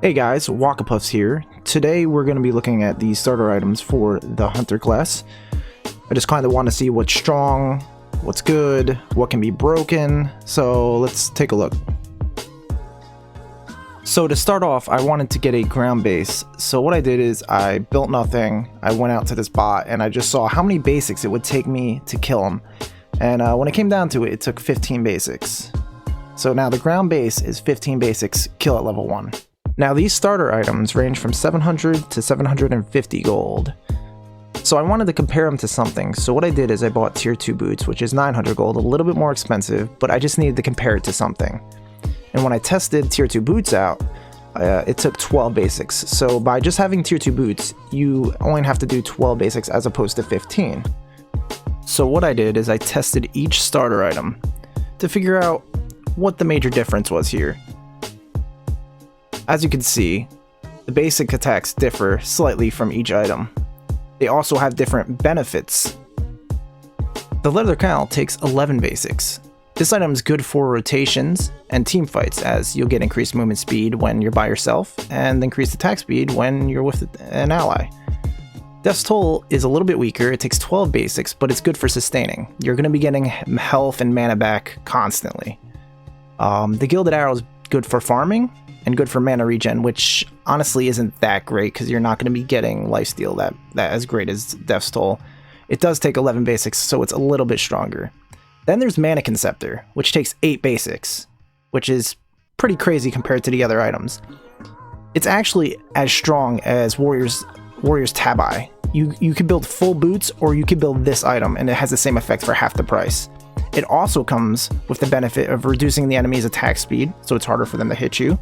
Hey guys, Wakapuffs here. Today we're going to be looking at the starter items for the Hunter class. I just kind of want to see what's strong, what's good, what can be broken, so let's take a look. So to start off, I wanted to get a ground base, so what I did is I built nothing, I went out to this bot, and I just saw how many basics it would take me to kill him. And when it came down to it, it took 15 basics. So now the ground base is 15 basics, kill at level 1. Now these starter items range from 700 to 750 gold. So I wanted to compare them to something, so what I did is I bought tier 2 boots, which is 900 gold, a little bit more expensive, but I just needed to compare it to something. And when I tested tier 2 boots out, it took 12 basics. So by just having tier 2 boots, you only have to do 12 basics as opposed to 15. So what I did is I tested each starter item to figure out what the major difference was here. As you can see, the basic attacks differ slightly from each item. They also have different benefits. The leather cowl takes 11 basics. This item is good for rotations and team fights, as you'll get increased movement speed when you're by yourself and increased attack speed when you're with an ally. Death's Toll is a little bit weaker, it takes 12 basics, but it's good for sustaining. You're going to be getting health and mana back constantly. The Gilded Arrow is good for farming and good for mana regen, which honestly isn't that great because you're not going to be getting lifesteal that as great as Death's Toll. It does take 11 basics, so it's a little bit stronger. Then there's Manikin Scepter, which takes 8 basics, which is pretty crazy compared to the other items. It's actually as strong as Warrior's Tabi. You could build full boots, or you could build this item, and it has the same effect for half the price. It also comes with the benefit of reducing the enemy's attack speed, so it's harder for them to hit you.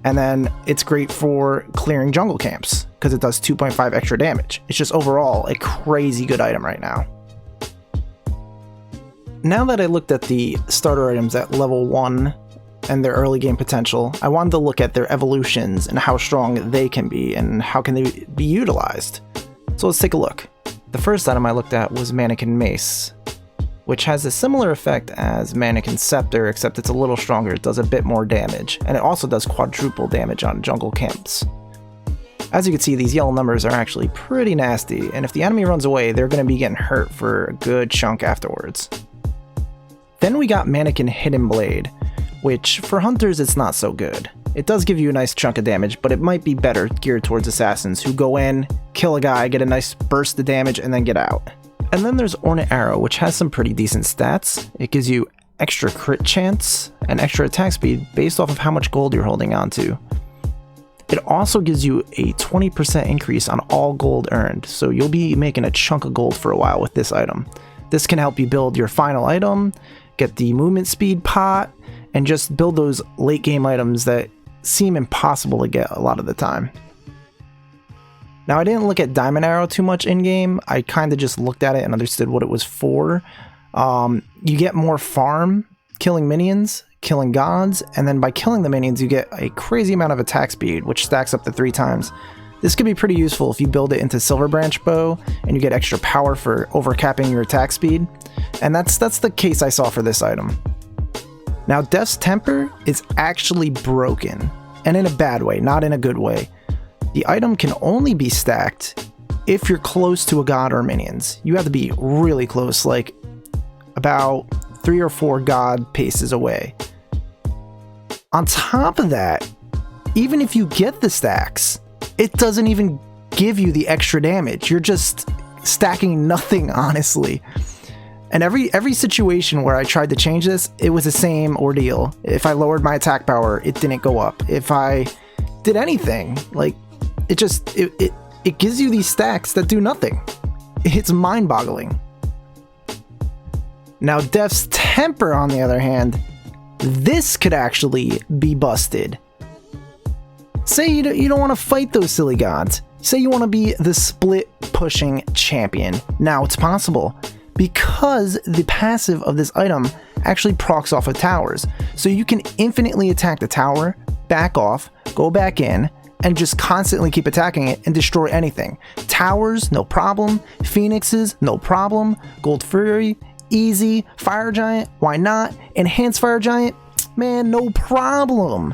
And then it's great for clearing jungle camps, because it does 2.5 extra damage. It's just overall a crazy good item right now. Now that I looked at the starter items at level 1 and their early game potential, I wanted to look at their evolutions and how strong they can be and how can they be utilized. So let's take a look. The first item I looked at was Manikin Mace, which has a similar effect as Manikin Scepter, except it's a little stronger. It does a bit more damage, and it also does quadruple damage on jungle camps. As you can see, these yellow numbers are actually pretty nasty, and if the enemy runs away, they're going to be getting hurt for a good chunk afterwards. Then we got Manikin Hidden Blade, which for hunters it's not so good. It does give you a nice chunk of damage, but it might be better geared towards assassins who go in, kill a guy, get a nice burst of damage, and then get out. And then there's Ornate Arrow, which has some pretty decent stats. It gives you extra crit chance and extra attack speed based off of how much gold you're holding onto. It also gives you a 20% increase on all gold earned, so you'll be making a chunk of gold for a while with this item. This can help you build your final item, get the movement speed pot, and just build those late game items that seem impossible to get a lot of the time. Now I didn't look at Diamond Arrow too much in game, I kind of just looked at it and understood what it was for. You get more farm, killing minions, killing gods, and then by killing the minions you get a crazy amount of attack speed, which stacks up to 3 times. This could be pretty useful if you build it into Silver Branch Bow and you get extra power for overcapping your attack speed. And that's the case I saw for this item. Now Death's Temper is actually broken, and in a bad way, not in a good way. The item can only be stacked if you're close to a god or minions. You have to be really close, like about 3 or 4 god paces away. On top of that, even if you get the stacks, it doesn't even give you the extra damage. You're just stacking nothing, honestly. And every situation where I tried to change this, it was the same ordeal. If I lowered my attack power, it didn't go up. If I did anything, like, it gives you these stacks that do nothing. It's mind-boggling. Now Death's Temper, on the other hand, this could actually be busted. Say you don't want to fight those silly gods. Say you want to be the split pushing champion. Now it's possible, because the passive of this item actually procs off of towers. So you can infinitely attack the tower, back off, go back in, and just constantly keep attacking it and destroy anything. Towers, no problem. Phoenixes, no problem. Gold Fury, easy. Fire Giant, why not? Enhanced Fire Giant, man, no problem.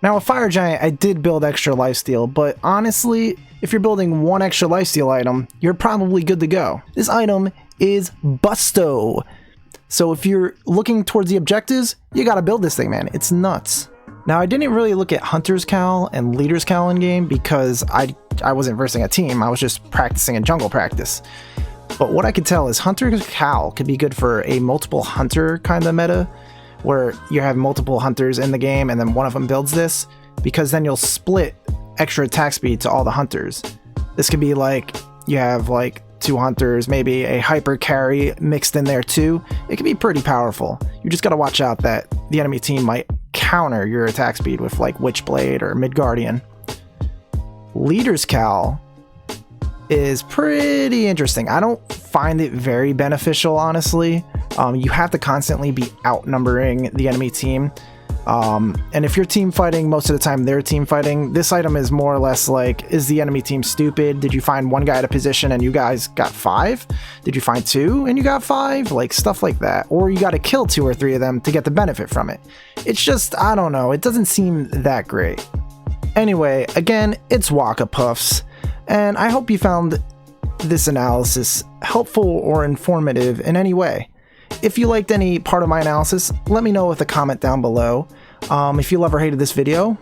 Now with Fire Giant, I did build extra lifesteal, but honestly, if you're building one extra lifesteal item, you're probably good to go. This item is Busto. So if you're looking towards the objectives, you gotta build this thing, man. It's nuts. Now I didn't really look at Hunter's Cowl and Leader's Cowl in game because I wasn't versing a team, I was just practicing in jungle practice. But what I could tell is Hunter's Cowl could be good for a multiple hunter kind of meta, where you have multiple hunters in the game and then one of them builds this, because then you'll split extra attack speed to all the hunters. This could be like, you have like 2 hunters, maybe a hyper carry mixed in there too. It can be pretty powerful. You just gotta watch out that the enemy team might counter your attack speed with like Witchblade or Midgardian. Leader's Cowl is pretty interesting. I don't find it very beneficial, honestly. You have to constantly be outnumbering the enemy team. And if you're team fighting, most of the time they're team fighting. This item is more or less like, is the enemy team stupid? Did you find one guy at a position and you guys got 5? Did you find 2 and you got 5? Like stuff like that. Or you got to kill 2 or 3 of them to get the benefit from it. It's just, I don't know. It doesn't seem that great. Anyway, again, it's Waka Puffs. And I hope you found this analysis helpful or informative in any way. If you liked any part of my analysis, let me know with a comment down below. If you love or hated this video,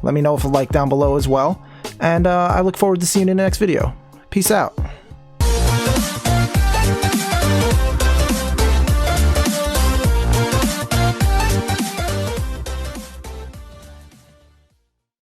let me know with a like down below as well. And I look forward to seeing you in the next video. Peace out.